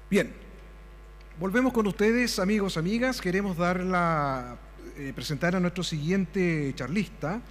Bien, volvemos con ustedes, amigos, amigas. Queremos presentar a nuestro siguiente charlista.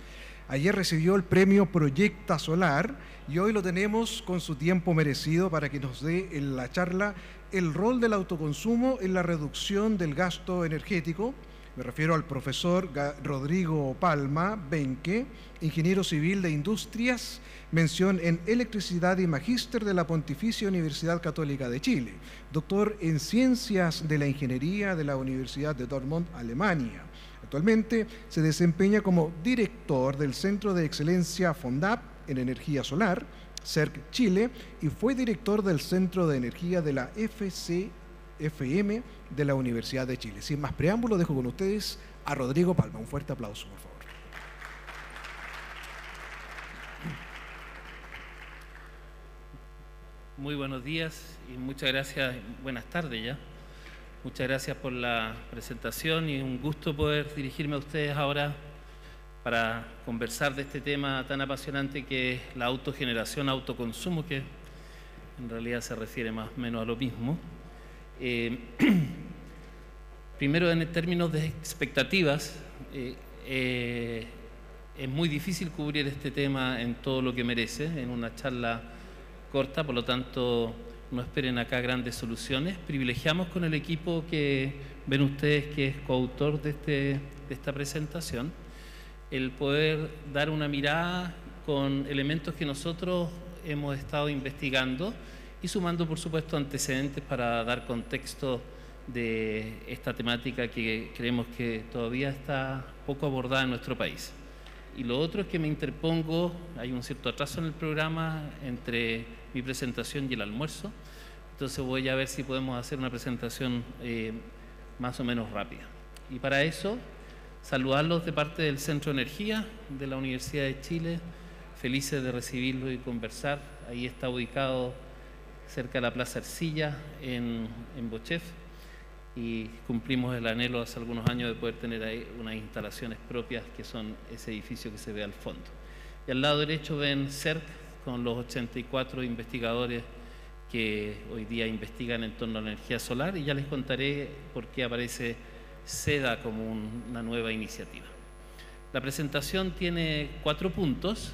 Ayer recibió el premio Proyecta Solar y hoy lo tenemos con su tiempo merecido para que nos dé en la charla el rol del autoconsumo en la reducción del gasto energético. Me refiero al profesor Rodrigo Palma Benque, ingeniero civil de industrias, mención en electricidad y magíster de la Pontificia Universidad Católica de Chile, doctor en ciencias de la ingeniería de la Universidad de Dortmund, Alemania. Actualmente se desempeña como director del Centro de Excelencia FONDAP en Energía Solar, CERC Chile, y fue director del Centro de Energía de la FCFM de la Universidad de Chile. Sin más preámbulo, dejo con ustedes a Rodrigo Palma. Un fuerte aplauso, por favor. Muy buenos días y muchas gracias, buenas tardes ya. Muchas gracias por la presentación y un gusto poder dirigirme a ustedes ahora para conversar de este tema tan apasionante que es la autogeneración, autoconsumo, que en realidad se refiere más o menos a lo mismo. Primero, en términos de expectativas, es muy difícil cubrir este tema en todo lo que merece, en una charla corta, por lo tanto no esperen acá grandes soluciones. Privilegiamos con el equipo que ven ustedes que es coautor de esta presentación, el poder dar una mirada con elementos que nosotros hemos estado investigando y sumando, por supuesto, antecedentes para dar contexto de esta temática que creemos que todavía está poco abordada en nuestro país. Y lo otro es que me interpongo, hay un cierto atraso en el programa entre mi presentación y el almuerzo, entonces voy a ver si podemos hacer una presentación más o menos rápida. Y para eso, saludarlos de parte del Centro de Energía de la Universidad de Chile, felices de recibirlos y conversar. Ahí está ubicado cerca de la Plaza Ercilla, en Bochef, y cumplimos el anhelo hace algunos años de poder tener ahí unas instalaciones propias que son ese edificio que se ve al fondo. Y al lado derecho ven CERC con los 84 investigadores que hoy día investigan en torno a la energía solar, y ya les contaré por qué aparece SEDA como una nueva iniciativa. La presentación tiene 4 puntos.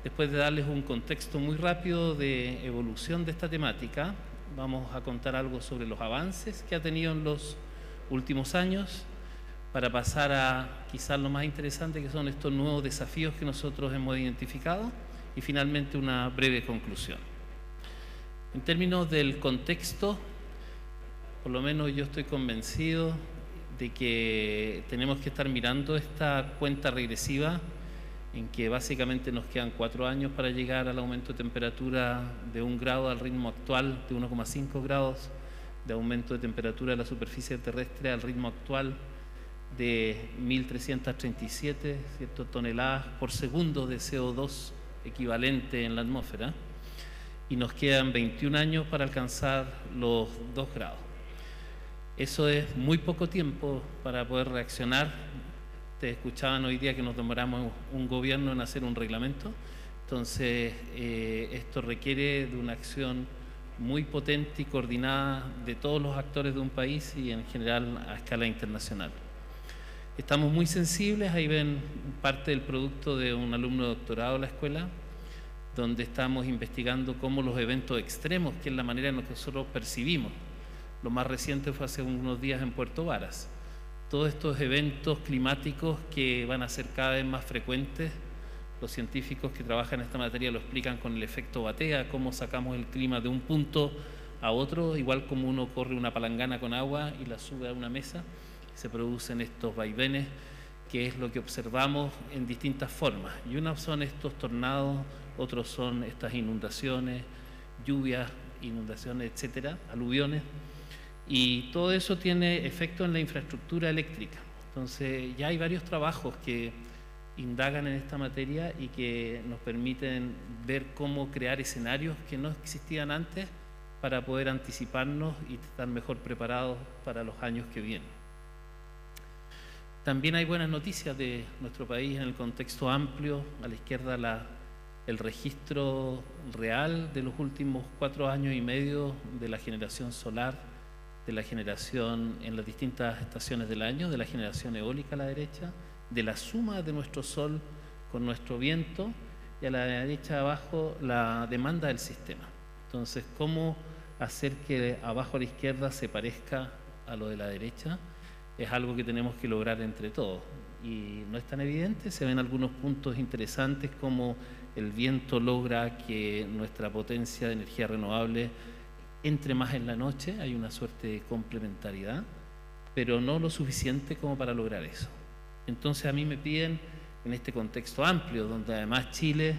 Después de darles un contexto muy rápido de evolución de esta temática, vamos a contar algo sobre los avances que ha tenido en los últimos años, para pasar a quizás lo más interesante, que son estos nuevos desafíos que nosotros hemos identificado, y finalmente una breve conclusión. En términos del contexto, por lo menos yo estoy convencido de que tenemos que estar mirando esta cuenta regresiva en que básicamente nos quedan 4 años para llegar al aumento de temperatura de 1 grado al ritmo actual de 1,5 grados de aumento de temperatura de la superficie terrestre al ritmo actual de 1.337 toneladas por segundo de CO2 equivalente en la atmósfera, y nos quedan 21 años para alcanzar los 2 grados. Eso es muy poco tiempo para poder reaccionar. Ustedes escuchaban hoy día que nos demoramos un gobierno en hacer un reglamento, entonces esto requiere de una acción muy potente y coordinada de todos los actores de un país y en general a escala internacional. Estamos muy sensibles, ahí ven parte del producto de un alumno de doctorado de la escuela, donde estamos investigando cómo los eventos extremos, que es la manera en la que nosotros percibimos. Lo más reciente fue hace unos días en Puerto Varas. Todos estos eventos climáticos que van a ser cada vez más frecuentes, los científicos que trabajan en esta materia lo explican con el efecto batea, cómo sacamos el clima de un punto a otro, igual como uno corre una palangana con agua y la sube a una mesa, se producen estos vaivenes, que es lo que observamos en distintas formas. Y unas son estos tornados, otros son estas inundaciones, lluvias, inundaciones, etcétera, aluviones. Y todo eso tiene efecto en la infraestructura eléctrica. Entonces ya hay varios trabajos que indagan en esta materia y que nos permiten ver cómo crear escenarios que no existían antes para poder anticiparnos y estar mejor preparados para los años que vienen. También hay buenas noticias de nuestro país en el contexto amplio. A la izquierda el registro real de los últimos 4 años y medio de la generación solar, de la generación en las distintas estaciones del año, de la generación eólica a la derecha, de la suma de nuestro sol con nuestro viento, y a la derecha abajo la demanda del sistema. Entonces, ¿cómo hacer que abajo a la izquierda se parezca a lo de la derecha? Es algo que tenemos que lograr entre todos. Y no es tan evidente, se ven algunos puntos interesantes como el viento logra que nuestra potencia de energía renovable entre más en la noche, hay una suerte de complementariedad, pero no lo suficiente como para lograr eso. Entonces a mí me piden, en este contexto amplio, donde además Chile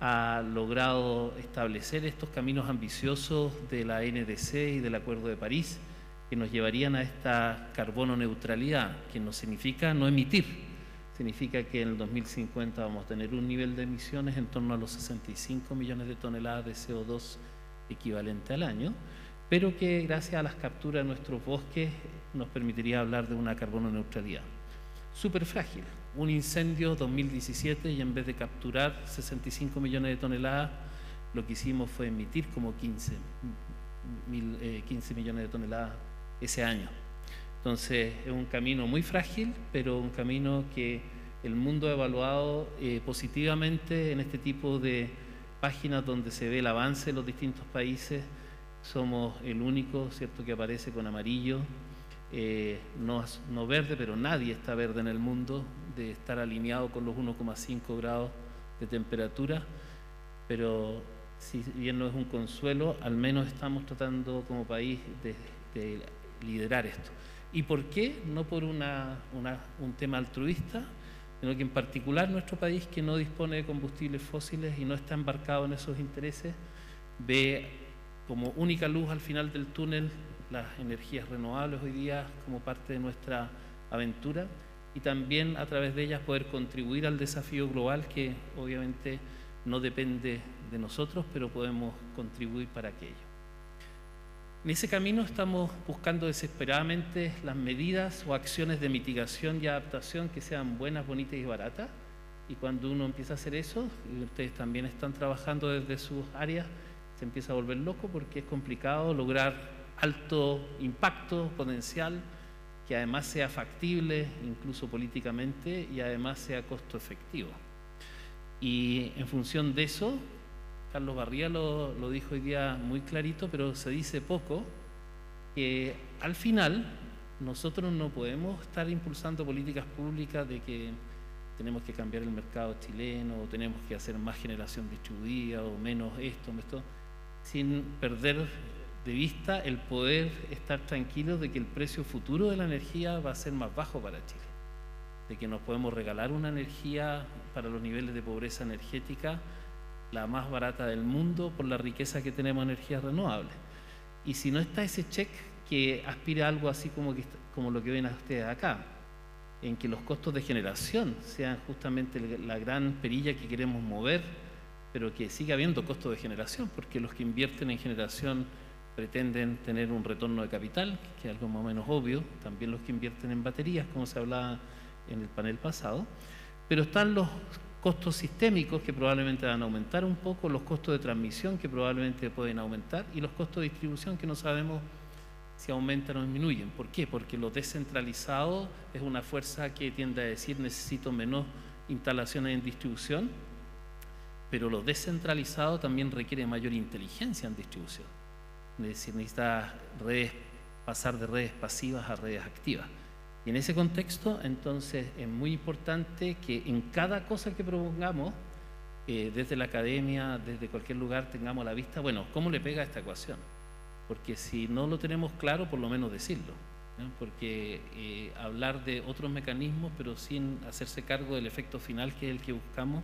ha logrado establecer estos caminos ambiciosos de la NDC y del Acuerdo de París, que nos llevarían a esta carbono neutralidad, que no significa no emitir, significa que en el 2050 vamos a tener un nivel de emisiones en torno a los 65 millones de toneladas de CO2 equivalente al año, pero que gracias a las capturas de nuestros bosques nos permitiría hablar de una carbono neutralidad. Súper frágil, un incendio 2017 y en vez de capturar 65 millones de toneladas, lo que hicimos fue emitir como 15 millones de toneladas ese año. Entonces es un camino muy frágil, pero un camino que el mundo ha evaluado positivamente en este tipo de páginas donde se ve el avance de los distintos países. Somos el único, ¿cierto?, que aparece con amarillo, no verde, pero nadie está verde en el mundo, de estar alineado con los 1,5 grados de temperatura, pero si bien no es un consuelo, al menos estamos tratando como país de liderar esto. ¿Y por qué? No por un tema altruista, sino que en particular nuestro país, que no dispone de combustibles fósiles y no está embarcado en esos intereses, ve como única luz al final del túnel las energías renovables hoy día como parte de nuestra aventura, y también a través de ellas poder contribuir al desafío global, que obviamente no depende de nosotros, pero podemos contribuir para aquello. En ese camino estamos buscando desesperadamente las medidas o acciones de mitigación y adaptación que sean buenas, bonitas y baratas, y cuando uno empieza a hacer eso, y ustedes también están trabajando desde sus áreas, se empieza a volver loco porque es complicado lograr alto impacto potencial, que además sea factible incluso políticamente y además sea costo efectivo. Y en función de eso, Carlos Barría lo dijo hoy día muy clarito, pero se dice poco, que al final nosotros no podemos estar impulsando políticas públicas de que tenemos que cambiar el mercado chileno, o tenemos que hacer más generación distribuida, o menos esto, sin perder de vista el poder estar tranquilos de que el precio futuro de la energía va a ser más bajo para Chile, de que nos podemos regalar una energía para los niveles de pobreza energética la más barata del mundo por la riqueza que tenemos en energías renovables. Y si no está ese check que aspira a algo así como lo que ven ustedes acá, en que los costos de generación sean justamente la gran perilla que queremos mover, pero que siga habiendo costos de generación, porque los que invierten en generación pretenden tener un retorno de capital, que es algo más o menos obvio, también los que invierten en baterías, como se hablaba en el panel pasado, pero están los costos sistémicos que probablemente van a aumentar un poco, los costos de transmisión que probablemente pueden aumentar, y los costos de distribución que no sabemos si aumentan o disminuyen. ¿Por qué? Porque lo descentralizado es una fuerza que tiende a decir necesito menos instalaciones en distribución, pero lo descentralizado también requiere mayor inteligencia en distribución. Es decir, necesita pasar de redes pasivas a redes activas. Y en ese contexto, entonces, es muy importante que en cada cosa que propongamos, desde la academia, desde cualquier lugar, tengamos a la vista, bueno, ¿cómo le pega a esta ecuación? Porque si no lo tenemos claro, por lo menos decirlo, ¿no? Porque hablar de otros mecanismos, pero sin hacerse cargo del efecto final, que es el que buscamos,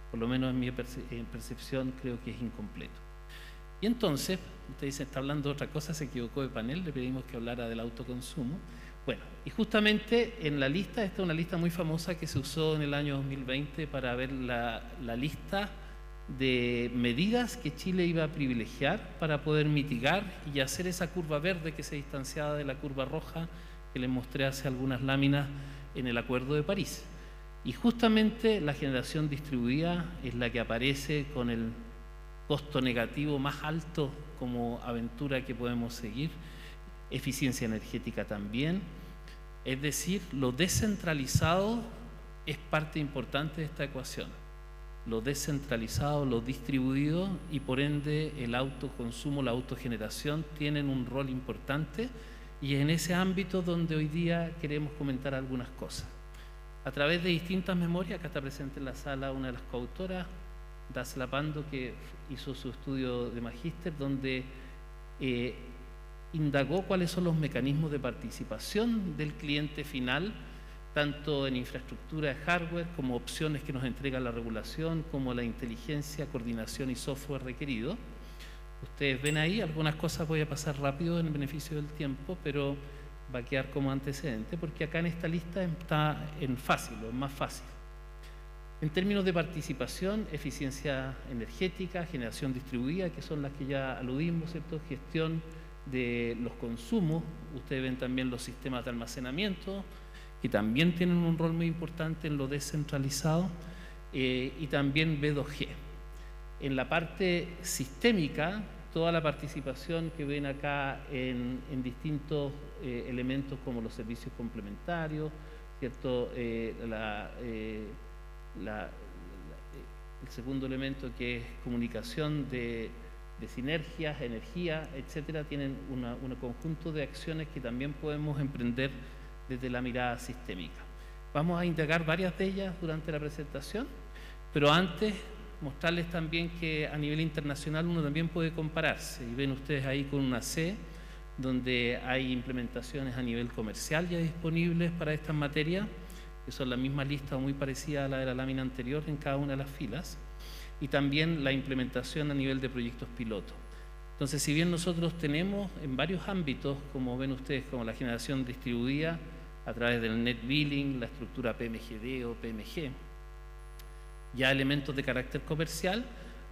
por lo menos en mi percepción, creo que es incompleto. Y entonces, usted dice, está hablando de otra cosa, se equivocó de panel, le pedimos que hablara del autoconsumo. Bueno, y justamente en la lista, esta es una lista muy famosa que se usó en el año 2020 para ver la lista de medidas que Chile iba a privilegiar para poder mitigar y hacer esa curva verde que se distanciaba de la curva roja que les mostré hace algunas láminas en el Acuerdo de París. Y justamente la generación distribuida es la que aparece con el costo negativo más alto como aventura que podemos seguir, eficiencia energética también. Es decir, lo descentralizado es parte importante de esta ecuación. Lo descentralizado, lo distribuido y por ende el autoconsumo, la autogeneración tienen un rol importante y es en ese ámbito donde hoy día queremos comentar algunas cosas. A través de distintas memorias, acá está presente en la sala una de las coautoras, Dacla Pando, que hizo su estudio de magíster, donde indagó cuáles son los mecanismos de participación del cliente final, tanto en infraestructura de hardware como opciones que nos entrega la regulación, como la inteligencia, coordinación y software requerido. Ustedes ven ahí, algunas cosas voy a pasar rápido en beneficio del tiempo, pero va a quedar como antecedente, porque acá en esta lista está en fácil, o en más fácil. En términos de participación, eficiencia energética, generación distribuida, que son las que ya aludimos, ¿cierto? Gestión de los consumos, ustedes ven también los sistemas de almacenamiento, que también tienen un rol muy importante en lo descentralizado, y también B2G. En la parte sistémica, toda la participación que ven acá en distintos elementos como los servicios complementarios, ¿cierto? El segundo elemento, que es comunicación de sinergias, energía, etcétera, tienen un conjunto de acciones que también podemos emprender desde la mirada sistémica. Vamos a indagar varias de ellas durante la presentación, pero antes mostrarles también que a nivel internacional uno también puede compararse, y ven ustedes ahí con una C, donde hay implementaciones a nivel comercial ya disponibles para estas materias, que son la misma lista o muy parecida a la de la lámina anterior en cada una de las filas, y también la implementación a nivel de proyectos piloto. Entonces, si bien nosotros tenemos en varios ámbitos, como ven ustedes, como la generación distribuida a través del net billing, la estructura PMGD o PMG, ya elementos de carácter comercial,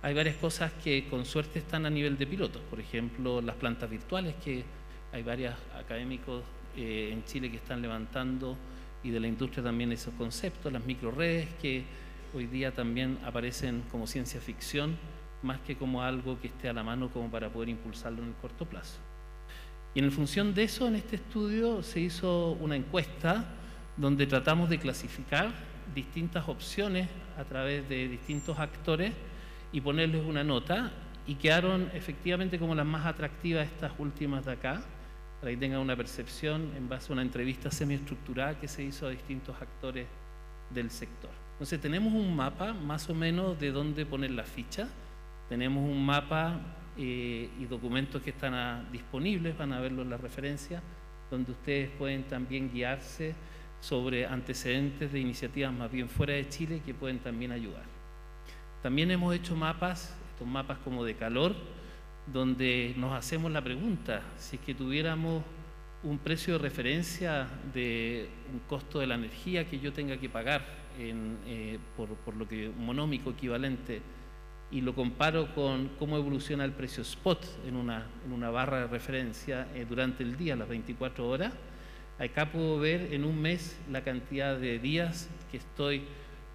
hay varias cosas que con suerte están a nivel de pilotos. Por ejemplo, las plantas virtuales, que hay varios académicos en Chile que están levantando, y de la industria también esos conceptos, las microredes, que hoy día también aparecen como ciencia ficción, más que como algo que esté a la mano como para poder impulsarlo en el corto plazo. Y en función de eso, en este estudio se hizo una encuesta donde tratamos de clasificar distintas opciones a través de distintos actores y ponerles una nota, y quedaron efectivamente como las más atractivas estas últimas de acá, para que tengan una percepción en base a una entrevista semiestructurada que se hizo a distintos actores del sector. Entonces tenemos un mapa más o menos de dónde poner la ficha, tenemos un mapa y documentos que están disponibles, van a verlo en la referencia, donde ustedes pueden también guiarse sobre antecedentes de iniciativas más bien fuera de Chile que pueden también ayudar. También hemos hecho mapas, estos mapas como de calor, donde nos hacemos la pregunta, si es que tuviéramos un precio de referencia de un costo de la energía que yo tenga que pagar por lo que monómico equivalente, y lo comparo con cómo evoluciona el precio spot en una barra de referencia durante el día, las 24 horas, acá puedo ver en un mes la cantidad de días que estoy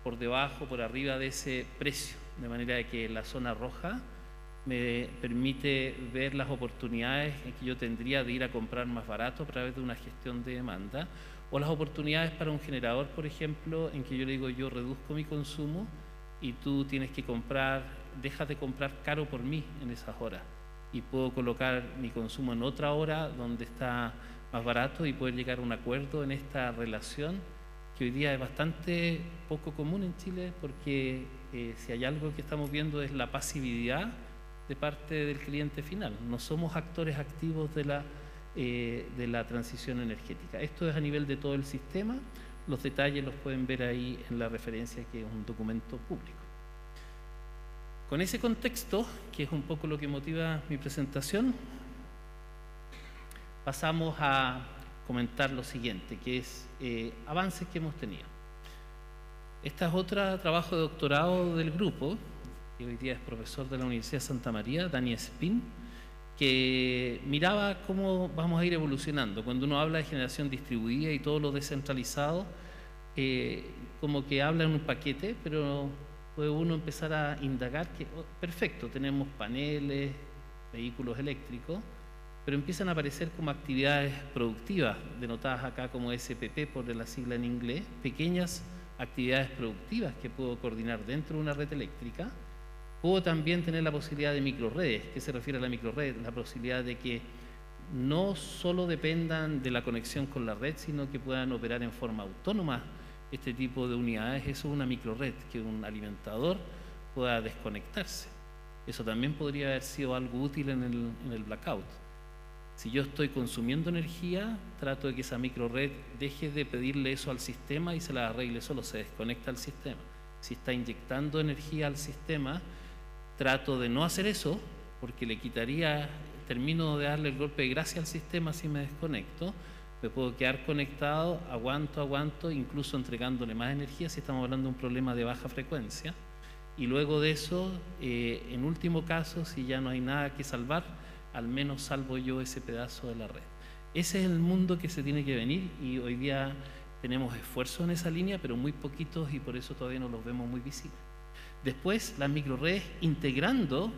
por debajo, por arriba de ese precio, de manera que la zona roja me permite ver las oportunidades que yo tendría de ir a comprar más barato a través de una gestión de demanda, o las oportunidades para un generador, por ejemplo, en que yo le digo, yo reduzco mi consumo y tú tienes que comprar, dejas de comprar caro por mí en esas horas, y puedo colocar mi consumo en otra hora donde está más barato y poder llegar a un acuerdo en esta relación, que hoy día es bastante poco común en Chile, porque si hay algo que estamos viendo es la pasividad de parte del cliente final. No somos actores activos de la transición energética. Esto es a nivel de todo el sistema. Los detalles los pueden ver ahí en la referencia, que es un documento público. Con ese contexto, que es un poco lo que motiva mi presentación, pasamos a comentar lo siguiente, que es avances que hemos tenido. Este es otro trabajo de doctorado del grupo, que hoy día es profesor de la Universidad de Santa María, Dani Espín, que miraba cómo vamos a ir evolucionando. Cuando uno habla de generación distribuida y todo lo descentralizado, como que habla en un paquete, pero puede uno empezar a indagar que, perfecto, tenemos paneles, vehículos eléctricos, pero empiezan a aparecer como actividades productivas, denotadas acá como SPP por la sigla en inglés, pequeñas actividades productivas que puedo coordinar dentro de una red eléctrica. Puedo también tener la posibilidad de microredes. ¿Qué se refiere a la microred? La posibilidad de que no solo dependan de la conexión con la red, sino que puedan operar en forma autónoma este tipo de unidades. Eso es una microred, que un alimentador pueda desconectarse. Eso también podría haber sido algo útil en el blackout. Si yo estoy consumiendo energía, trato de que esa microred deje de pedirle eso al sistema y se la arregle solo, se desconecta al sistema. Si está inyectando energía al sistema, trato de no hacer eso, porque le quitaría, termino de darle el golpe de gracia al sistema si me desconecto, me puedo quedar conectado, aguanto, incluso entregándole más energía si estamos hablando de un problema de baja frecuencia. Y luego de eso, en último caso, si ya no hay nada que salvar, al menos salvo yo ese pedazo de la red. Ese es el mundo que se tiene que venir, y hoy día tenemos esfuerzos en esa línea, pero muy poquitos, y por eso todavía no los vemos muy visibles. Después, las microredes integrando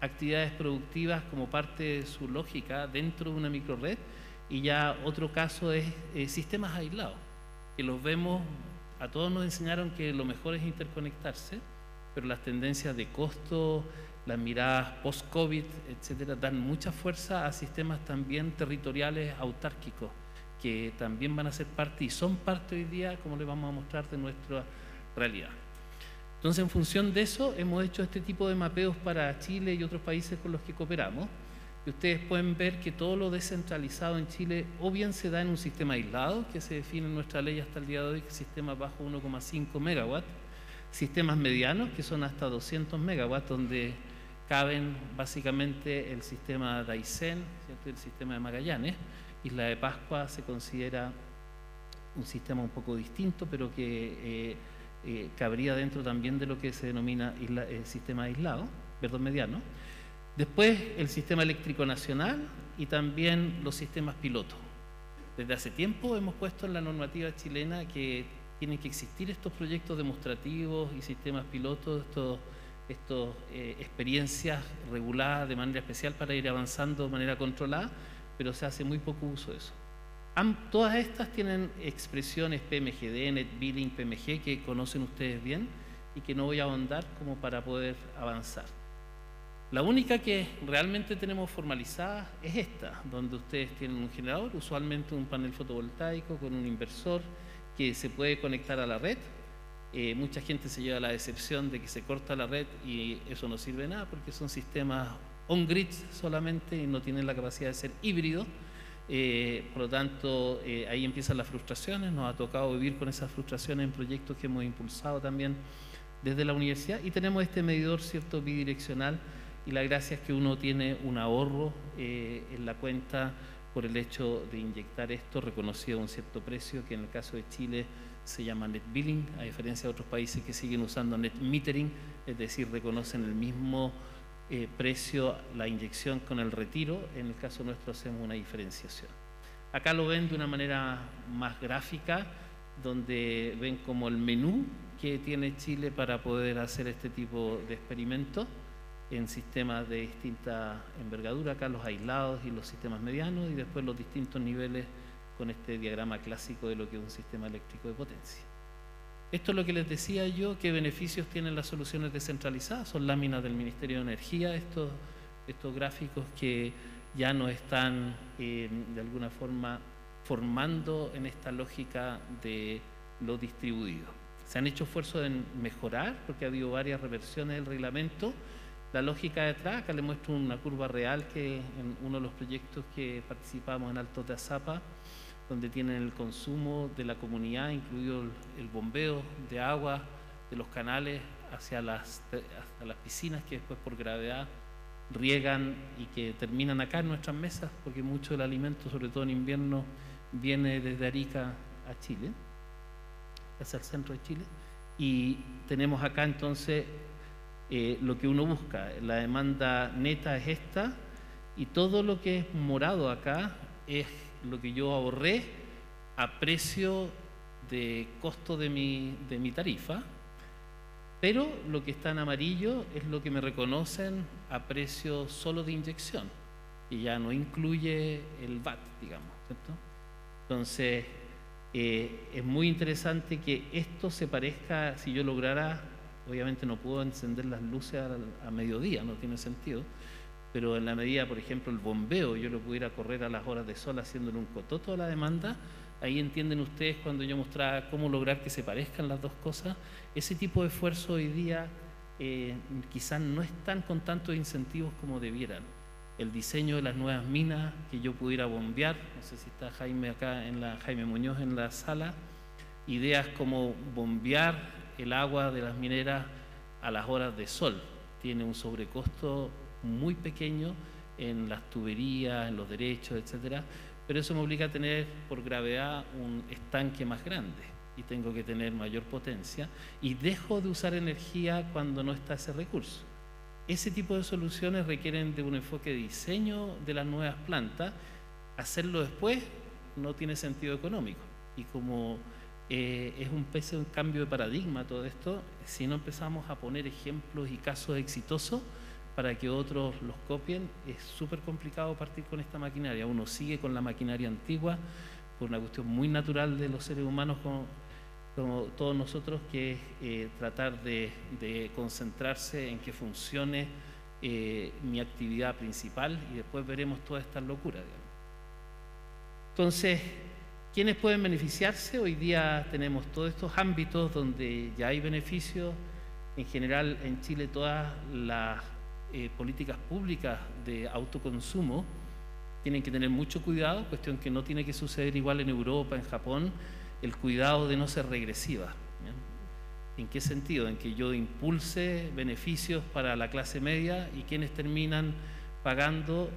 actividades productivas como parte de su lógica dentro de una microred. Y ya otro caso es sistemas aislados, que los vemos, a todos nos enseñaron que lo mejor es interconectarse, pero las tendencias de costo, las miradas post-COVID, etcétera, dan mucha fuerza a sistemas también territoriales autárquicos, que también van a ser parte y son parte hoy día, como les vamos a mostrar, de nuestra realidad. Entonces, en función de eso, hemos hecho este tipo de mapeos para Chile y otros países con los que cooperamos. Y ustedes pueden ver que todo lo descentralizado en Chile o bien se da en un sistema aislado, que se define en nuestra ley hasta el día de hoy, sistemas bajo 1,5 megawatts, sistemas medianos, que son hasta 200 megawatts, donde caben básicamente el sistema de Aysén, ¿cierto? El sistema de Magallanes. Isla de Pascua se considera un sistema un poco distinto, pero que cabría dentro también de lo que se denomina sistema aislado, mediano. Después el sistema eléctrico nacional y también los sistemas pilotos. Desde hace tiempo hemos puesto en la normativa chilena que tienen que existir estos proyectos demostrativos y sistemas pilotos, estas experiencias reguladas de manera especial para ir avanzando de manera controlada, pero se hace muy poco uso de eso. Todas estas tienen expresiones PMGD, Net Billing, PMG, que conocen ustedes bien y que no voy a ahondar como para poder avanzar. La única que realmente tenemos formalizada es esta, donde ustedes tienen un generador, usualmente un panel fotovoltaico con un inversor que se puede conectar a la red. Mucha gente se lleva a la decepción de que se corta la red y eso no sirve de nada porque son sistemas on-grid solamente y no tienen la capacidad de ser híbridos. Por lo tanto, ahí empiezan las frustraciones. Nos ha tocado vivir con esas frustraciones en proyectos que hemos impulsado también desde la universidad, y tenemos este medidor, ¿cierto?, bidireccional, y la gracia es que uno tiene un ahorro en la cuenta por el hecho de inyectar esto, reconocido a un cierto precio, que en el caso de Chile se llama net billing, a diferencia de otros países que siguen usando net metering, es decir, reconocen el mismo precio la inyección con el retiro. En el caso nuestro hacemos una diferenciación. Acá lo ven de una manera más gráfica, donde ven como el menú que tiene Chile para poder hacer este tipo de experimentos en sistemas de distinta envergadura, acá los aislados y los sistemas medianos, y después los distintos niveles con este diagrama clásico de lo que es un sistema eléctrico de potencia. Esto es lo que les decía yo, qué beneficios tienen las soluciones descentralizadas. Son láminas del Ministerio de Energía, estos gráficos que ya nos están de alguna forma formando en esta lógica de lo distribuido. Se han hecho esfuerzos en mejorar porque ha habido varias reversiones del reglamento. La lógica detrás, acá les muestro una curva real que en uno de los proyectos que participamos en Altos de Azapa, donde tienen el consumo de la comunidad, incluido el bombeo de agua de los canales hasta las piscinas que después por gravedad riegan y que terminan acá en nuestras mesas, porque mucho del alimento, sobre todo en invierno, viene desde Arica a Chile, hacia el centro de Chile. Y tenemos acá entonces lo que uno busca. La demanda neta es esta, y todo lo que es morado acá es lo que yo ahorré a precio de costo de mi tarifa, pero lo que está en amarillo es lo que me reconocen a precio solo de inyección, y ya no incluye el VAT, digamos, ¿cierto? Entonces, es muy interesante que esto se parezca. Si yo lograra, obviamente no puedo encender las luces a mediodía, no tiene sentido, pero en la medida, por ejemplo, el bombeo, yo lo pudiera correr a las horas de sol haciéndole un cototo a la demanda. Ahí entienden ustedes cuando yo mostraba cómo lograr que se parezcan las dos cosas. Ese tipo de esfuerzo hoy día quizás no están con tantos incentivos como debieran. El diseño de las nuevas minas que yo pudiera bombear, no sé si está Jaime acá, Jaime Muñoz en la sala, ideas como bombear el agua de las mineras a las horas de sol. Tiene un sobrecosto muy pequeño en las tuberías, en los derechos, etcétera, pero eso me obliga a tener por gravedad un estanque más grande y tengo que tener mayor potencia y dejo de usar energía cuando no está ese recurso. Ese tipo de soluciones requieren de un enfoque de diseño de las nuevas plantas. Hacerlo después no tiene sentido económico, y como es un cambio de paradigma todo esto, si no empezamos a poner ejemplos y casos exitosos para que otros los copien, es súper complicado partir con esta maquinaria. Uno sigue con la maquinaria antigua por una cuestión muy natural de los seres humanos, como todos nosotros, que es tratar de concentrarse en que funcione mi actividad principal, y después veremos todas estas locuras, digamos. Entonces, ¿quiénes pueden beneficiarse? Hoy día tenemos todos estos ámbitos donde ya hay beneficios. En general, en Chile, todas las políticas públicas de autoconsumo tienen que tener mucho cuidado, cuestión que no tiene que suceder igual en Europa, en Japón, el cuidado de no ser regresiva. ¿En qué sentido? En que yo impulse beneficios para la clase media y quienes terminan pagando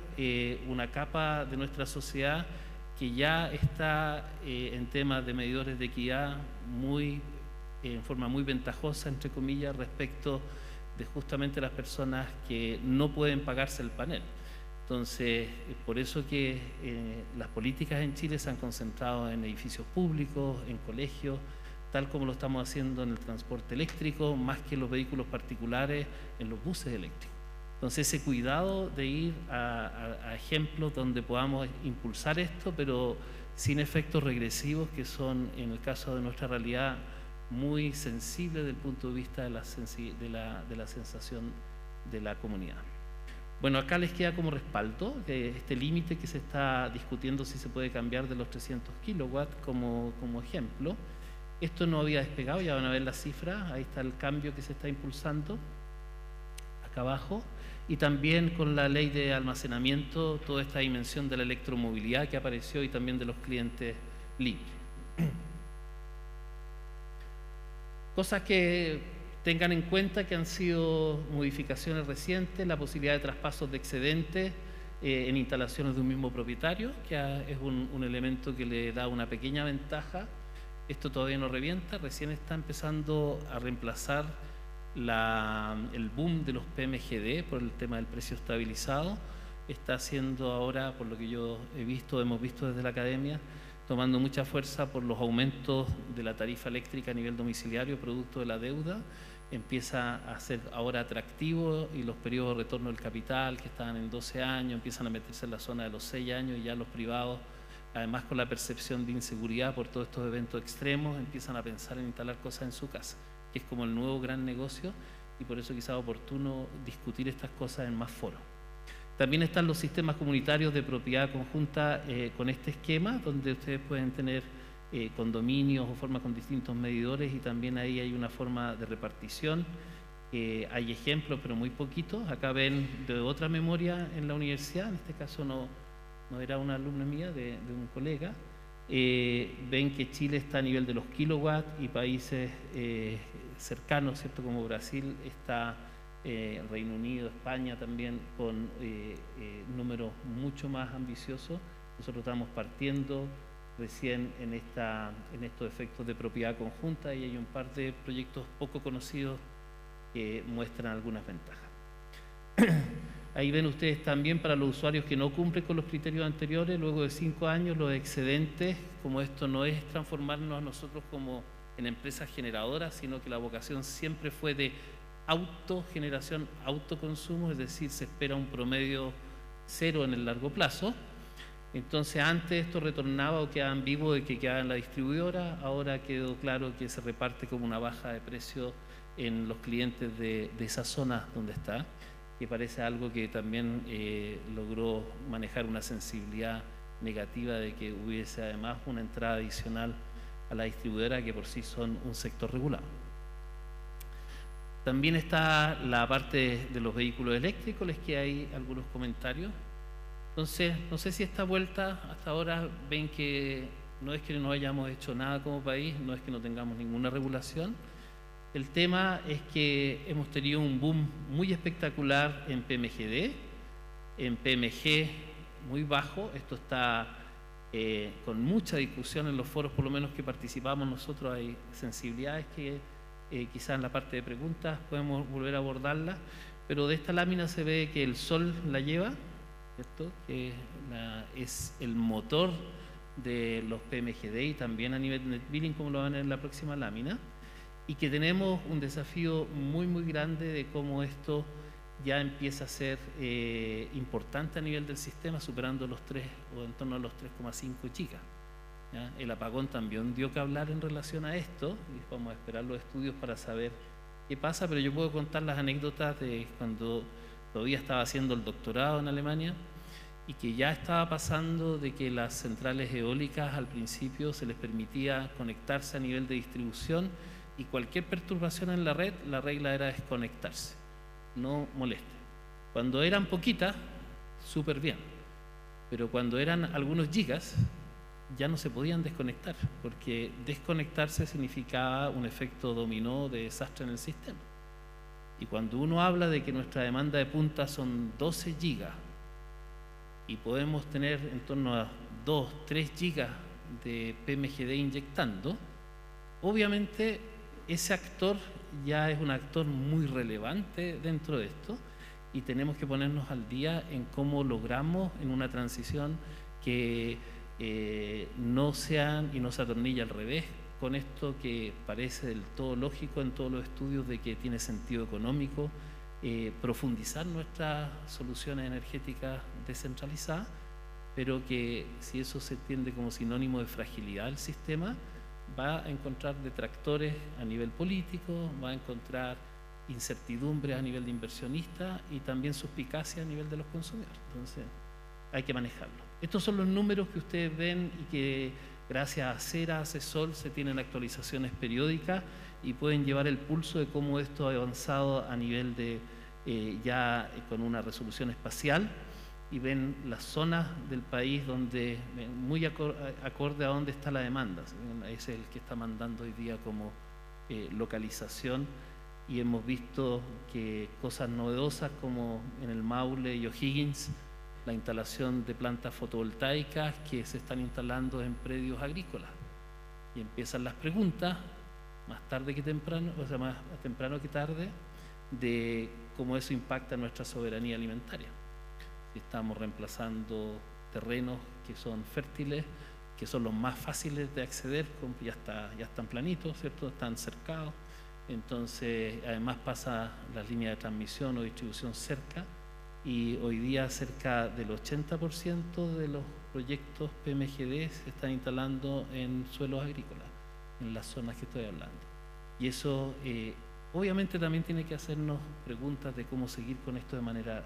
una capa de nuestra sociedad que ya está en temas de medidores de equidad en forma muy ventajosa, entre comillas, respecto de justamente las personas que no pueden pagarse el panel. Entonces, por eso que las políticas en Chile se han concentrado en edificios públicos, en colegios, tal como lo estamos haciendo en el transporte eléctrico, más que en los vehículos particulares, en los buses eléctricos. Entonces, ese cuidado de ir a ejemplos donde podamos impulsar esto, pero sin efectos regresivos, que son, en el caso de nuestra realidad, muy sensibles desde el punto de vista de la sensación de la comunidad. Bueno, acá les queda como respaldo este límite que se está discutiendo si se puede cambiar de los 300 kilowatts como ejemplo. Esto no había despegado, ya van a ver las cifras, ahí está el cambio que se está impulsando, acá abajo, y también con la ley de almacenamiento, toda esta dimensión de la electromovilidad que apareció y también de los clientes libres. Cosas que tengan en cuenta que han sido modificaciones recientes: la posibilidad de traspasos de excedentes en instalaciones de un mismo propietario, que es un elemento que le da una pequeña ventaja. Esto todavía no revienta, recién está empezando a reemplazar el boom de los PMGD por el tema del precio estabilizado. Está haciendo ahora, por lo que yo hemos visto desde la academia, tomando mucha fuerza por los aumentos de la tarifa eléctrica a nivel domiciliario, producto de la deuda. Empieza a ser ahora atractivo, y los periodos de retorno del capital, que estaban en 12 años, empiezan a meterse en la zona de los 6 años, y ya los privados, además con la percepción de inseguridad por todos estos eventos extremos, empiezan a pensar en instalar cosas en su casa, que es como el nuevo gran negocio, y por eso quizás es oportuno discutir estas cosas en más foros. También están los sistemas comunitarios de propiedad conjunta con este esquema, donde ustedes pueden tener condominios o formas con distintos medidores, y también ahí hay una forma de repartición. Hay ejemplos, pero muy poquitos. Acá ven de otra memoria en la universidad, en este caso no era una alumna mía, de un colega. Ven que Chile está a nivel de los kilowatts, y países cercanos, ¿cierto?, como Brasil, está Reino Unido, España también, con números mucho más ambiciosos. Nosotros estamos partiendo recién en estos efectos de propiedad conjunta, y hay un par de proyectos poco conocidos que muestran algunas ventajas. Ahí ven ustedes también para los usuarios que no cumplen con los criterios anteriores, luego de 5 años, los excedentes, como esto no es transformarnos a nosotros como en empresas generadoras, sino que la vocación siempre fue de autogeneración, autoconsumo, es decir, se espera un promedio cero en el largo plazo. Entonces antes esto retornaba o quedaba en vivo de que quedaba en la distribuidora, ahora quedó claro que se reparte como una baja de precio en los clientes de esa zona donde está, que parece algo que también logró manejar una sensibilidad negativa de que hubiese además una entrada adicional a la distribuidora, que por sí son un sector regulado. También está la parte de los vehículos eléctricos, les queda ahí algunos comentarios. Entonces, no sé si esta vuelta hasta ahora ven que no es que no hayamos hecho nada como país, no es que no tengamos ninguna regulación. El tema es que hemos tenido un boom muy espectacular en PMGD, en PMG muy bajo. Esto está con mucha discusión en los foros, por lo menos que participamos nosotros. Hay sensibilidades que quizás en la parte de preguntas podemos volver a abordarlas, pero de esta lámina se ve que el sol la lleva, ¿cierto? Que es el motor de los PMGD y también a nivel de net billing, como lo van a ver en la próxima lámina, y que tenemos un desafío muy grande de cómo esto ya empieza a ser importante a nivel del sistema, superando los 3 o en torno a los 3,5 gigas. ¿Ya? El apagón también dio que hablar en relación a esto, y vamos a esperar los estudios para saber qué pasa, pero yo puedo contar las anécdotas de cuando todavía estaba haciendo el doctorado en Alemania y que ya estaba pasando de que las centrales eólicas al principio se les permitía conectarse a nivel de distribución, y cualquier perturbación en la red, la regla era desconectarse, no moleste. Cuando eran poquitas, súper bien, pero cuando eran algunos gigas, ya no se podían desconectar, porque desconectarse significaba un efecto dominó de desastre en el sistema. Y cuando uno habla de que nuestra demanda de punta son 12 gigas y podemos tener en torno a 2, 3 gigas de PMGD inyectando, obviamente ese actor ya es un actor muy relevante dentro de esto, y tenemos que ponernos al día en cómo logramos en una transición que no sean y no se atornilla al revés con esto que parece del todo lógico en todos los estudios de que tiene sentido económico profundizar nuestras soluciones energéticas descentralizadas, pero que si eso se entiende como sinónimo de fragilidad del sistema, va a encontrar detractores a nivel político, va a encontrar incertidumbre a nivel de inversionistas y también suspicacia a nivel de los consumidores. Entonces hay que manejarlo. Estos son los números que ustedes ven y que gracias a CERA, a CESOL, se tienen actualizaciones periódicas y pueden llevar el pulso de cómo esto ha avanzado a nivel de ya con una resolución espacial, y ven las zonas del país donde, muy acorde a dónde está la demanda. Ese es el que está mandando hoy día como localización, y hemos visto que cosas novedosas como en el Maule y O'Higgins, la instalación de plantas fotovoltaicas que se están instalando en predios agrícolas. Y empiezan las preguntas, más tarde que temprano, o sea, más temprano que tarde, de cómo eso impacta nuestra soberanía alimentaria. Si estamos reemplazando terrenos que son fértiles, que son los más fáciles de acceder, ya están planitos, ¿cierto? Están cercados. Entonces, además pasa las líneas de transmisión o distribución cerca, y hoy día cerca del 80% de los proyectos PMGD se están instalando en suelos agrícolas, en las zonas que estoy hablando. Y eso obviamente también tiene que hacernos preguntas de cómo seguir con esto de manera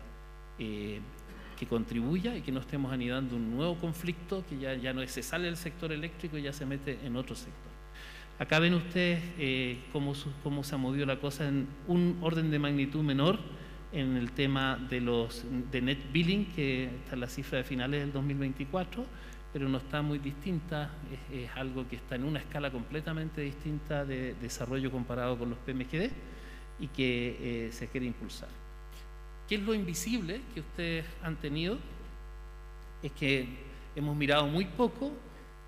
que contribuya y que no estemos anidando un nuevo conflicto que ya no se sale del sector eléctrico y ya se mete en otro sector. Acá ven ustedes cómo se ha movido la cosa en un orden de magnitud menor en el tema de net billing, que está en la cifra de finales del 2024, pero no está muy distinta, es algo que está en una escala completamente distinta de desarrollo comparado con los PMGD y que se quiere impulsar. ¿Qué es lo invisible que ustedes han tenido? Es que hemos mirado muy poco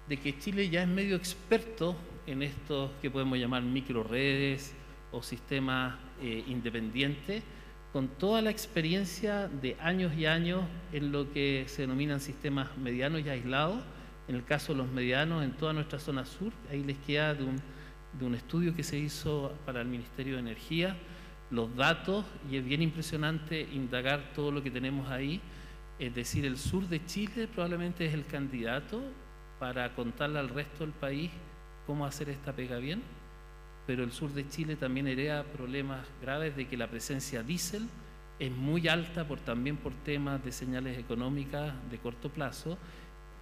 de que Chile ya es medio experto en estos que podemos llamar microredes o sistemas independientes, con toda la experiencia de años y años en lo que se denominan sistemas medianos y aislados. En el caso de los medianos, en toda nuestra zona sur, ahí les queda de un estudio que se hizo para el Ministerio de Energía, los datos, y es bien impresionante indagar todo lo que tenemos ahí. Es decir, el sur de Chile probablemente es el candidato para contarle al resto del país cómo hacer esta pega bien, pero el sur de Chile también hereda problemas graves de que la presencia diésel es muy alta también por temas de señales económicas de corto plazo.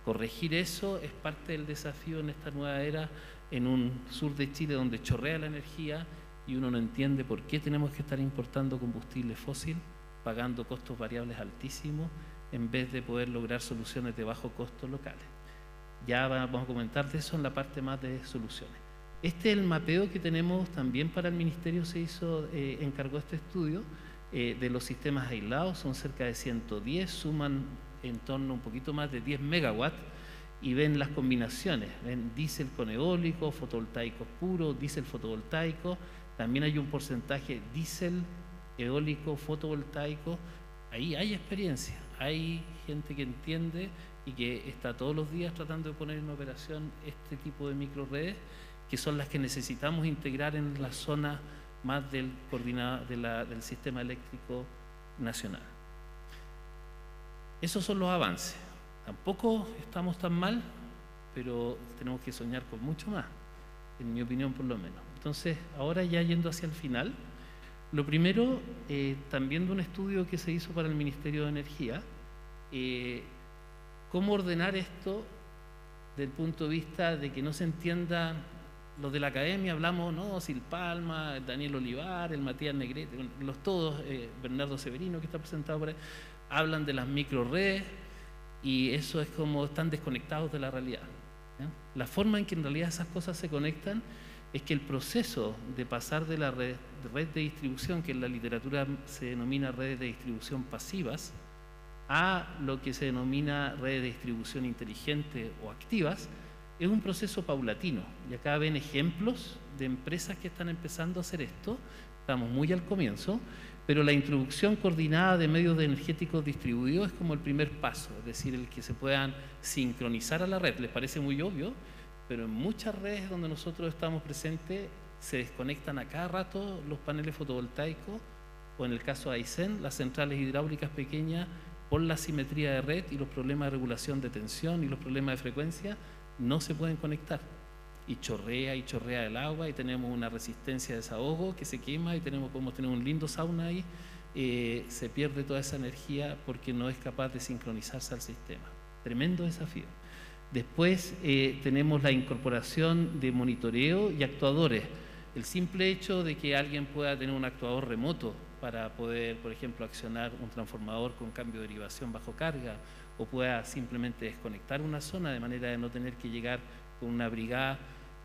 Corregir eso es parte del desafío en esta nueva era, en un sur de Chile donde chorrea la energía y uno no entiende por qué tenemos que estar importando combustible fósil, pagando costos variables altísimos, en vez de poder lograr soluciones de bajo costo locales. Ya vamos a comentar de eso en la parte más de soluciones. Este es el mapeo que tenemos también para el Ministerio, se encargó este estudio de los sistemas aislados, son cerca de 110, suman en torno a un poquito más de 10 megawatts, y ven las combinaciones, ven diésel con eólico, fotovoltaicos puros, diésel fotovoltaico, también hay un porcentaje diésel, eólico, fotovoltaico. Ahí hay experiencia, hay gente que entiende y que está todos los días tratando de poner en operación este tipo de microredes, que son las que necesitamos integrar en la zona más del sistema eléctrico nacional. Esos son los avances. Tampoco estamos tan mal, pero tenemos que soñar con mucho más, en mi opinión por lo menos. Entonces, ahora ya yendo hacia el final, lo primero, también de un estudio que se hizo para el Ministerio de Energía, cómo ordenar esto desde el punto de vista de que no se entienda. Los de la academia hablamos, ¿no? Sil Palma, el Daniel Olivar, el Matías Negrete, todos, Bernardo Severino, que está presentado por ahí, hablan de las microredes, y eso es como están desconectados de la realidad, ¿ya? La forma en que en realidad esas cosas se conectan es que el proceso de pasar de la red de distribución, que en la literatura se denomina redes de distribución pasivas, a lo que se denomina redes de distribución inteligente o activas, es un proceso paulatino. Y acá ven ejemplos de empresas que están empezando a hacer esto. Estamos muy al comienzo, pero la introducción coordinada de medios energéticos distribuidos es como el primer paso, es decir, el que se puedan sincronizar a la red. Les parece muy obvio, pero en muchas redes donde nosotros estamos presentes se desconectan a cada rato los paneles fotovoltaicos, o en el caso de Aysén, las centrales hidráulicas pequeñas, por la asimetría de red y los problemas de regulación de tensión y los problemas de frecuencia, no se pueden conectar, y chorrea el agua, y tenemos una resistencia de desahogo que se quema, y podemos tener un lindo sauna ahí, se pierde toda esa energía porque no es capaz de sincronizarse al sistema. Tremendo desafío. Después tenemos la incorporación de monitoreo y actuadores. El simple hecho de que alguien pueda tener un actuador remoto para poder, por ejemplo, accionar un transformador con cambio de derivación bajo carga, o pueda simplemente desconectar una zona de manera de no tener que llegar con una brigada,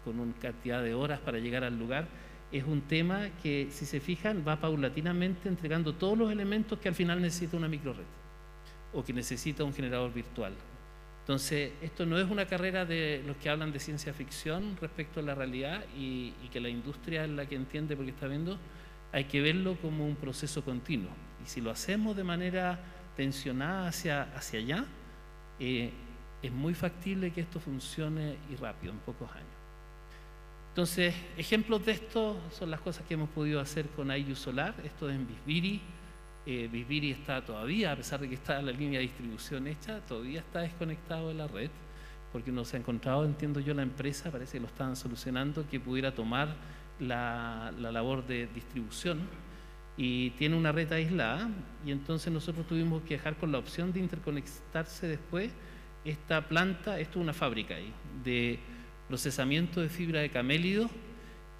con una cantidad de horas para llegar al lugar, es un tema que, si se fijan, va paulatinamente entregando todos los elementos que al final necesita una microred o que necesita un generador virtual. Entonces, esto no es una carrera de los que hablan de ciencia ficción respecto a la realidad, y que la industria es la que entiende porque está viendo. Hay que verlo como un proceso continuo, y si lo hacemos de manera tensionada hacia allá, es muy factible que esto funcione y rápido, en pocos años. Entonces, ejemplos de esto son las cosas que hemos podido hacer con IU Solar. Esto es en Bisbiri. Bisbiri está todavía, a pesar de que está la línea de distribución hecha, todavía está desconectado de la red, porque no se ha encontrado, entiendo yo, la empresa, parece que lo estaban solucionando, que pudiera tomar la labor de distribución, y tiene una red aislada, y entonces nosotros tuvimos que dejar con la opción de interconectarse después esta planta. Esto es una fábrica ahí, de procesamiento de fibra de camélido,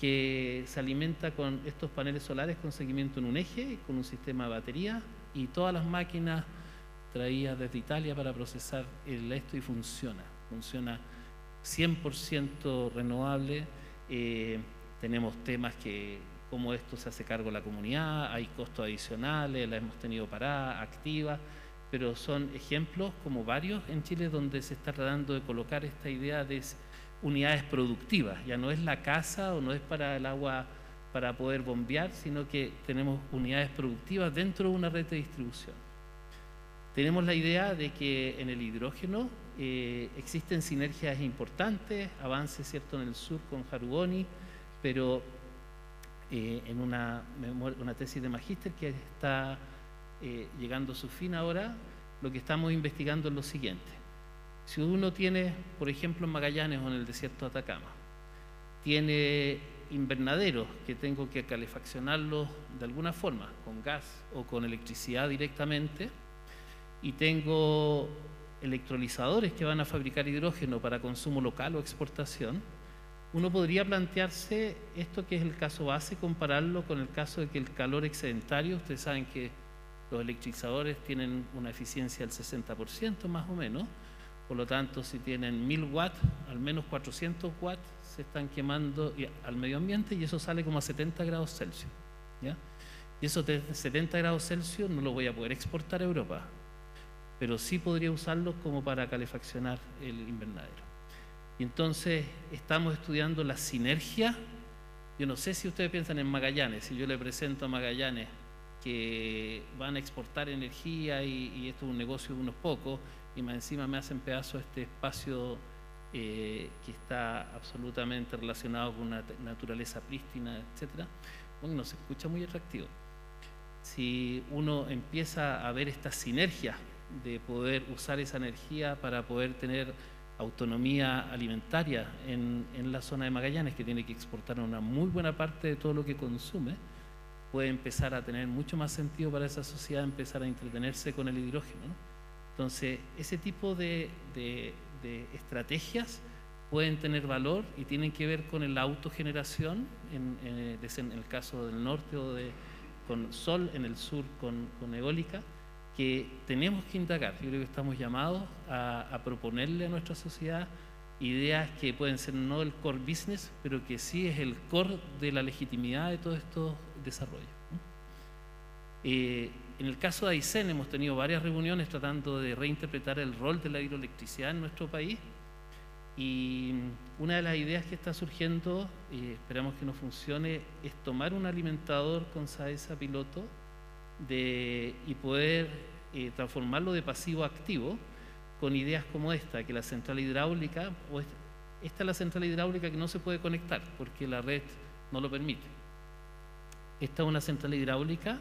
que se alimenta con estos paneles solares con seguimiento en un eje, con un sistema de batería, y todas las máquinas traídas desde Italia para procesar esto, y funciona 100% renovable. Tenemos temas que, como esto se hace cargo la comunidad, hay costos adicionales, la hemos tenido parada, activa, pero son ejemplos como varios en Chile donde se está tratando de colocar esta idea de unidades productivas. Ya no es la casa, o no es para el agua para poder bombear, sino que tenemos unidades productivas dentro de una red de distribución. Tenemos la idea de que en el hidrógeno existen sinergias importantes, avances, ¿cierto?, en el sur con Harugoni, pero en una tesis de magíster que está llegando a su fin ahora, lo que estamos investigando es lo siguiente. Si uno tiene, por ejemplo, en Magallanes o en el desierto de Atacama, tiene invernaderos que tengo que calefaccionarlos de alguna forma, con gas o con electricidad directamente, y tengo electrolizadores que van a fabricar hidrógeno para consumo local o exportación, uno podría plantearse esto, que es el caso base, compararlo con el caso de que el calor excedentario, ustedes saben que los electrolizadores tienen una eficiencia del 60% más o menos, por lo tanto, si tienen 1000 watts, al menos 400 watts se están quemando al medio ambiente, y eso sale como a 70 grados Celsius, ¿ya? Y esos 70 grados Celsius no lo voy a poder exportar a Europa, pero sí podría usarlos como para calefaccionar el invernadero. Y entonces estamos estudiando la sinergia. Yo no sé si ustedes piensan en Magallanes, si yo le presento a Magallanes que van a exportar energía y esto es un negocio de unos pocos, y más encima me hacen pedazo este espacio que está absolutamente relacionado con una naturaleza prístina, etcétera, bueno, no se escucha muy atractivo. Si uno empieza a ver estas sinergias de poder usar esa energía para poder tener autonomía alimentaria en la zona de Magallanes, que tiene que exportar una muy buena parte de todo lo que consume, puede empezar a tener mucho más sentido para esa sociedad empezar a entretenerse con el hidrógeno, ¿no? Entonces, ese tipo de estrategias pueden tener valor y tienen que ver con la autogeneración, en el caso del norte, o con sol, en el sur con eólica, que tenemos que indagar. Yo creo que estamos llamados a proponerle a nuestra sociedad ideas que pueden ser no el core business, pero que sí es el core de la legitimidad de todos estos desarrollos. En el caso de Aysén hemos tenido varias reuniones tratando de reinterpretar el rol de la hidroelectricidad en nuestro país, y una de las ideas que está surgiendo, y esperamos que no funcione, es tomar un alimentador con SAESA piloto y poder transformarlo de pasivo a activo con ideas como esta, que la central hidráulica, esta es la central hidráulica que no se puede conectar porque la red no lo permite. Esta es una central hidráulica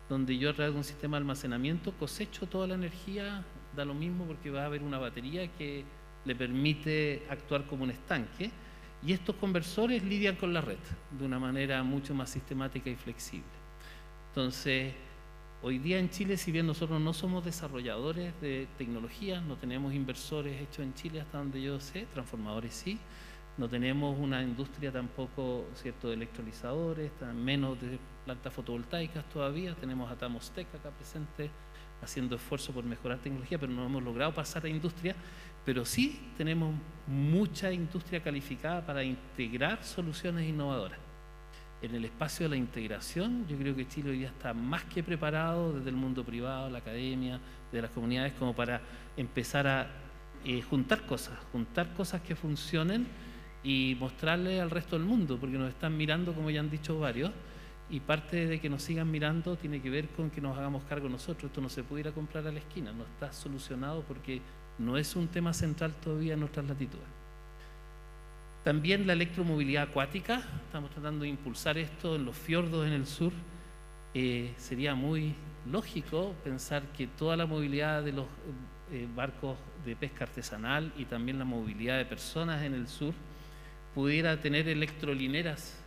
donde yo, a través de un sistema de almacenamiento, cosecho toda la energía, da lo mismo porque va a haber una batería que le permite actuar como un estanque, y estos conversores lidian con la red de una manera mucho más sistemática y flexible. Entonces, hoy día en Chile, si bien nosotros no somos desarrolladores de tecnología, no tenemos inversores hechos en Chile hasta donde yo sé, transformadores sí, no tenemos una industria tampoco, ¿cierto?, de electrolizadores, menos de plantas fotovoltaicas todavía. Tenemos a Tamostec acá presente haciendo esfuerzo por mejorar tecnología, pero no hemos logrado pasar a industria. Pero sí tenemos mucha industria calificada para integrar soluciones innovadoras. En el espacio de la integración, yo creo que Chile hoy día está más que preparado, desde el mundo privado, la academia, de las comunidades, como para empezar a juntar cosas que funcionen y mostrarle al resto del mundo, porque nos están mirando, como ya han dicho varios, y parte de que nos sigan mirando tiene que ver con que nos hagamos cargo nosotros. Esto no se puede ir a comprar a la esquina, no está solucionado porque no es un tema central todavía en nuestras latitudes. También la electromovilidad acuática, estamos tratando de impulsar esto en los fiordos en el sur. Sería muy lógico pensar que toda la movilidad de los barcos de pesca artesanal y también la movilidad de personas en el sur pudiera tener electrolineras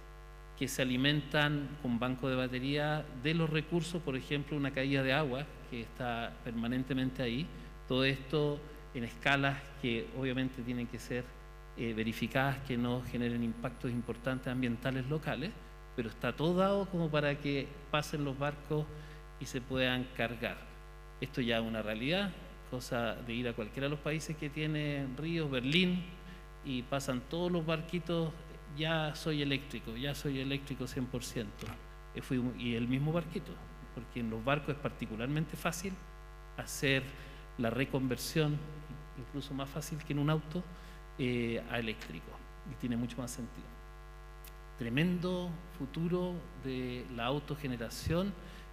que se alimentan con banco de batería de los recursos, por ejemplo, una caída de agua que está permanentemente ahí. Todo esto en escalas que obviamente tienen que ser verificadas, que no generen impactos importantes ambientales locales, pero está todo dado como para que pasen los barcos y se puedan cargar. Esto ya es una realidad, cosa de ir a cualquiera de los países que tienen ríos, Berlín, y pasan todos los barquitos, ya soy eléctrico 100%, y el mismo barquito, porque en los barcos es particularmente fácil hacer la reconversión, incluso más fácil que en un auto, a eléctrico, y tiene mucho más sentido. tremendo futuro de la autogeneración,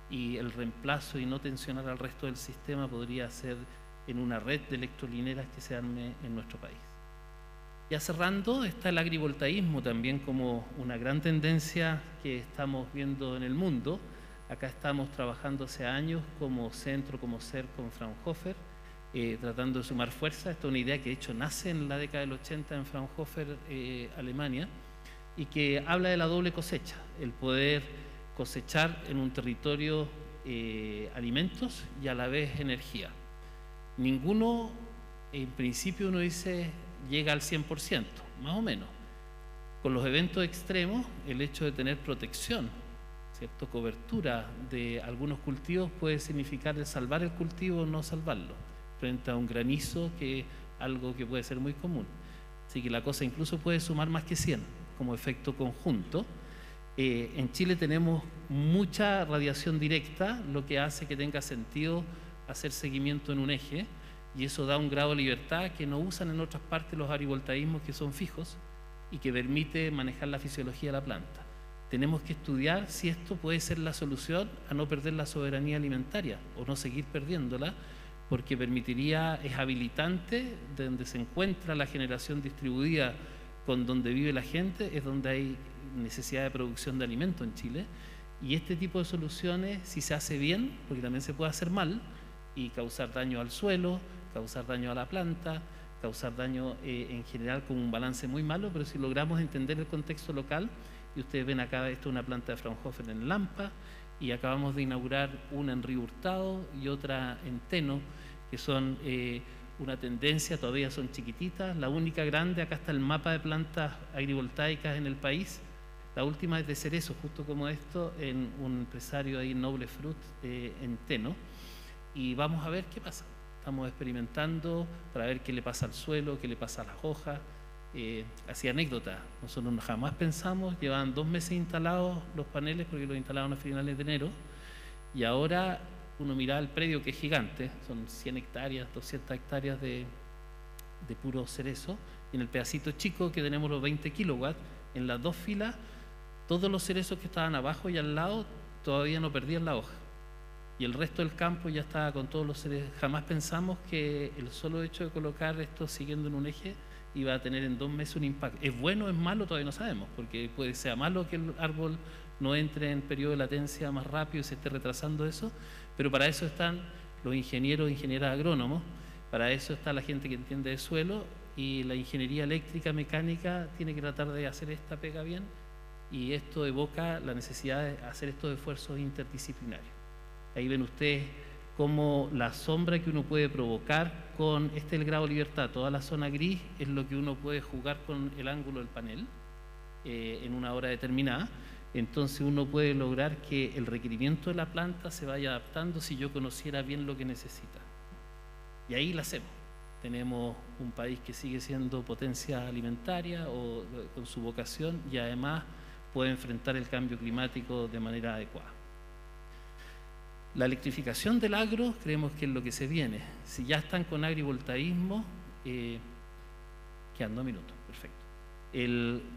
y el reemplazo y no tensionar al resto del sistema podría ser en una red de electrolineras que se arme en nuestro país. Ya cerrando, está el agrivoltaísmo también como una gran tendencia que estamos viendo en el mundo. Acá estamos trabajando hace años como centro, como SER con Fraunhofer, tratando de sumar fuerza. Esta es una idea que de hecho nace en la década del 80 en Fraunhofer, Alemania, y que habla de la doble cosecha, el poder cosechar en un territorio alimentos y a la vez energía. Ninguno, en principio uno dice, llega al 100%, más o menos. Con los eventos extremos, el hecho de tener protección, ¿cierto?, cobertura de algunos cultivos puede significar el salvar el cultivo o no salvarlo, frente a un granizo, que es algo que puede ser muy común. Así que la cosa incluso puede sumar más que 100 como efecto conjunto. En Chile tenemos mucha radiación directa, lo que hace que tenga sentido hacer seguimiento en un eje, y eso da un grado de libertad que no usan en otras partes los agrivoltaísmos, que son fijos y que permite manejar la fisiología de la planta. Tenemos que estudiar si esto puede ser la solución a no perder la soberanía alimentaria o no seguir perdiéndola, porque permitiría, es habilitante de donde se encuentra la generación distribuida con donde vive la gente, es donde hay necesidad de producción de alimento en Chile, y este tipo de soluciones, si se hace bien, porque también se puede hacer mal y causar daño al suelo, causar daño a la planta, causar daño en general con un balance muy malo, pero si logramos entender el contexto local, y ustedes ven acá, esto es una planta de Fraunhofer en Lampa, y acabamos de inaugurar una en Río Hurtado y otra en Teno, que son una tendencia, todavía son chiquititas. La única grande, acá está el mapa de plantas agrivoltaicas en el país. La última es de cerezo, justo como esto, en un empresario ahí, Noble Fruit, en Teno. Y vamos a ver qué pasa. Estamos experimentando para ver qué le pasa al suelo, qué le pasa a las hojas. Así anécdota, nosotros jamás pensamos, llevaban 2 meses instalados los paneles, porque los instalaron a finales de enero, y ahora uno mira el predio, que es gigante, son 100 hectáreas, 200 hectáreas de puro cerezo, y en el pedacito chico que tenemos los 20 kilowatts, en las 2 filas, todos los cerezos que estaban abajo y al lado todavía no perdían la hoja, y el resto del campo ya estaba con todos los cerezos. Jamás pensamos que el solo hecho de colocar esto siguiendo en un eje iba a tener en 2 meses un impacto. ¿Es bueno o es malo? Todavía no sabemos, porque puede ser malo que el árbol no entre en periodo de latencia más rápido y se esté retrasando eso, pero para eso están los ingenieros e ingenieras agrónomos, para eso está la gente que entiende de suelo, y la ingeniería eléctrica, mecánica, tiene que tratar de hacer esta pega bien, y esto evoca la necesidad de hacer estos esfuerzos interdisciplinarios. Ahí ven ustedes cómo la sombra que uno puede provocar con el grado de libertad, toda la zona gris es lo que uno puede jugar con el ángulo del panel en una hora determinada. Entonces uno puede lograr que el requerimiento de la planta se vaya adaptando si yo conociera bien lo que necesita. Y ahí la hacemos. Tenemos un país que sigue siendo potencia alimentaria o con su vocación, y además puede enfrentar el cambio climático de manera adecuada. La electrificación del agro creemos que es lo que se viene. Si ya están con agrivoltaísmo, quedan 2 minutos, perfecto.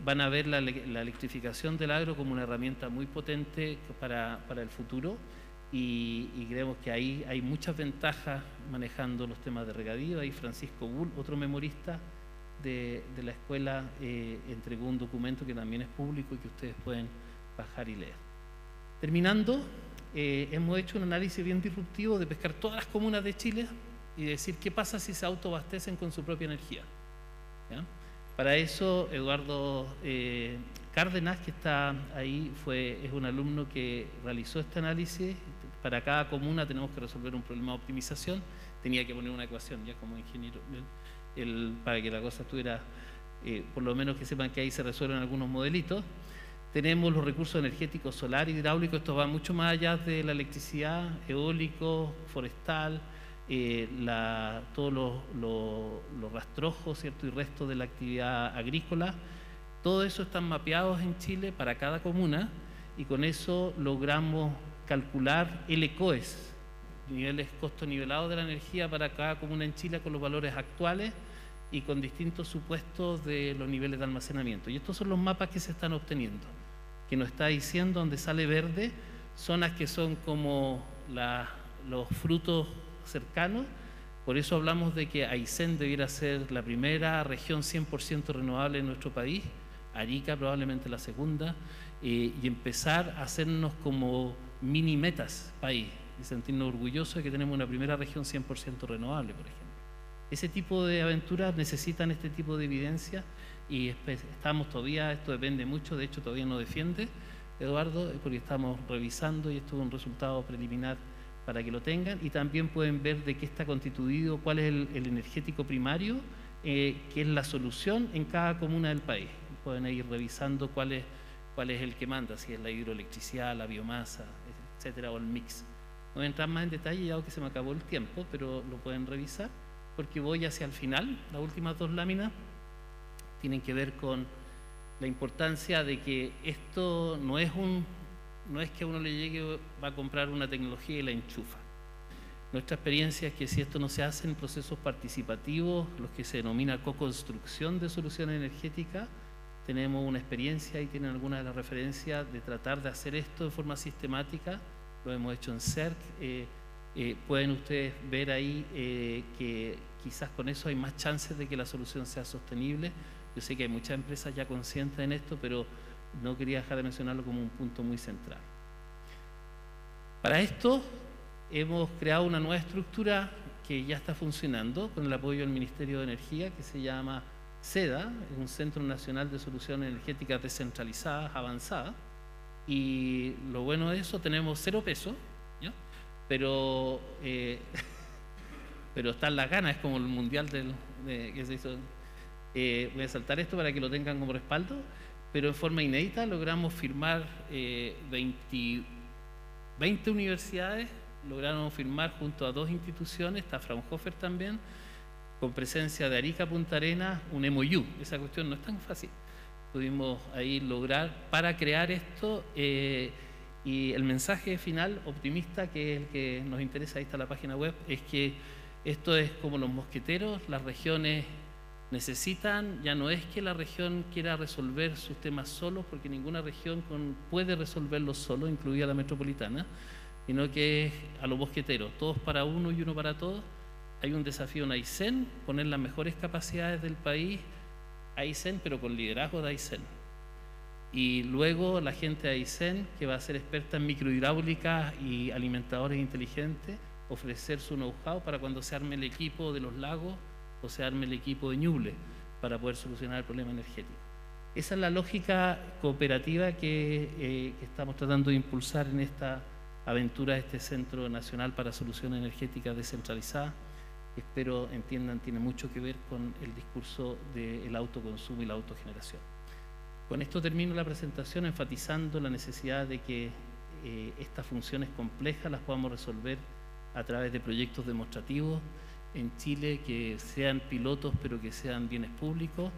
Van a ver la electrificación del agro como una herramienta muy potente para el futuro, y creemos que ahí hay muchas ventajas manejando los temas de regadío. Ahí Francisco Bull, otro memorista de la escuela, entregó un documento que también es público y que ustedes pueden bajar y leer. Terminando, hemos hecho un análisis bien disruptivo de pescar todas las comunas de Chile y decir qué pasa si se autoabastecen con su propia energía, ¿ya? Para eso, Eduardo Cárdenas, que está ahí, es un alumno que realizó este análisis. Para cada comuna tenemos que resolver un problema de optimización. Tenía que poner una ecuación ya como ingeniero, para que la cosa estuviera, por lo menos que sepan que ahí se resuelven algunos modelitos. Tenemos los recursos energéticos solar y hidráulico. Esto va mucho más allá de la electricidad, eólico, forestal, todos los rastrojos, ¿cierto?, y resto de la actividad agrícola. Todo eso están mapeados en Chile para cada comuna, y con eso logramos calcular LCOEs, niveles costo nivelados de la energía para cada comuna en Chile, con los valores actuales, y con distintos supuestos de los niveles de almacenamiento. Y estos son los mapas que se están obteniendo, que nos está diciendo donde sale verde, zonas que son como los frutos cercanos. Por eso hablamos de que Aysén debiera ser la primera región 100% renovable en nuestro país, Arica probablemente la segunda, y empezar a hacernos como mini metas país y sentirnos orgullosos de que tenemos una primera región 100% renovable, por ejemplo. Ese tipo de aventuras necesitan este tipo de evidencia y estamos todavía, esto depende mucho, de hecho todavía no defiende Eduardo, porque estamos revisando y esto es un resultado preliminar para que lo tengan, y también pueden ver de qué está constituido, cuál es el energético primario, que es la solución en cada comuna del país. Pueden ir revisando cuál es el que manda, si es la hidroelectricidad, la biomasa, etcétera, o el mix. No voy a entrar más en detalle, ya que se me acabó el tiempo, pero lo pueden revisar, porque voy hacia el final. Las últimas dos láminas tienen que ver con la importancia de que esto no es que a uno le llegue, va a comprar una tecnología y la enchufa. Nuestra experiencia es que si esto no se hace en procesos participativos, los que se denomina co-construcción de soluciones energéticas, tenemos una experiencia y tienen algunas de las referencias de tratar de hacer esto de forma sistemática. Lo hemos hecho en CERC. Pueden ustedes ver ahí que quizás con eso hay más chances de que la solución sea sostenible. Yo sé que hay muchas empresas ya conscientes en esto, pero no quería dejar de mencionarlo como un punto muy central. Para esto hemos creado una nueva estructura que ya está funcionando con el apoyo del Ministerio de Energía, que se llama CEDA, es un Centro Nacional de Soluciones Energéticas Descentralizadas, Avanzadas, y lo bueno de eso, tenemos 0 pesos, ¿ya? Pero están las ganas, es como el mundial que se hizo. Voy a saltar esto para que lo tengan como respaldo, pero en forma inédita logramos firmar 20 universidades, lograron firmar junto a 2 instituciones, está Fraunhofer también, con presencia de Arica, Punta Arenas, un MOU. Esa cuestión no es tan fácil. Pudimos ahí lograr para crear esto, y el mensaje final optimista, que es el que nos interesa, ahí está la página web, es que esto es como los mosqueteros, las regiones necesitan, ya no es que la región quiera resolver sus temas solos, porque ninguna región puede resolverlos solo, incluida la metropolitana, sino que es a los mosqueteros, todos para uno y uno para todos. Hay un desafío en Aysén, poner las mejores capacidades del país a Aysén, pero con liderazgo de Aysén. Y luego la gente de Aysén, que va a ser experta en microhidráulica y alimentadores inteligentes, ofrecer su know-how para cuando se arme el equipo de los lagos o se arme el equipo de Ñuble, para poder solucionar el problema energético. Esa es la lógica cooperativa que estamos tratando de impulsar en esta aventura de este Centro Nacional para Soluciones Energéticas Descentralizadas. Espero entiendan, tiene mucho que ver con el discurso del autoconsumo y la autogeneración. Con esto termino la presentación enfatizando la necesidad de que estas funciones complejas las podamos resolver a través de proyectos demostrativos en Chile, que sean pilotos pero que sean bienes públicos,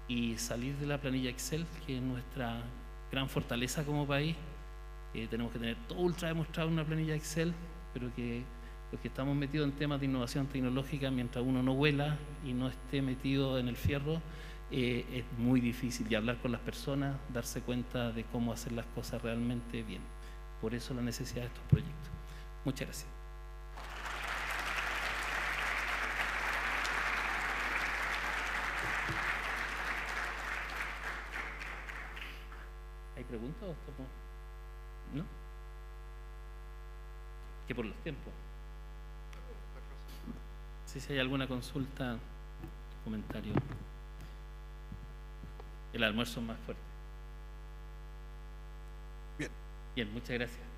y salir de la planilla Excel, que es nuestra gran fortaleza como país. Tenemos que tener todo ultra demostrado en una planilla Excel, pero que los que estamos metidos en temas de innovación tecnológica, mientras uno no vuela y no esté metido en el fierro, es muy difícil, y hablar con las personas, darse cuenta de cómo hacer las cosas realmente bien. Por eso la necesidad de estos proyectos. Muchas gracias. ¿Hay preguntas o estamos? ¿No? Que por los tiempos. Si hay alguna consulta, comentario. El almuerzo es más fuerte. Bien. Bien, muchas gracias.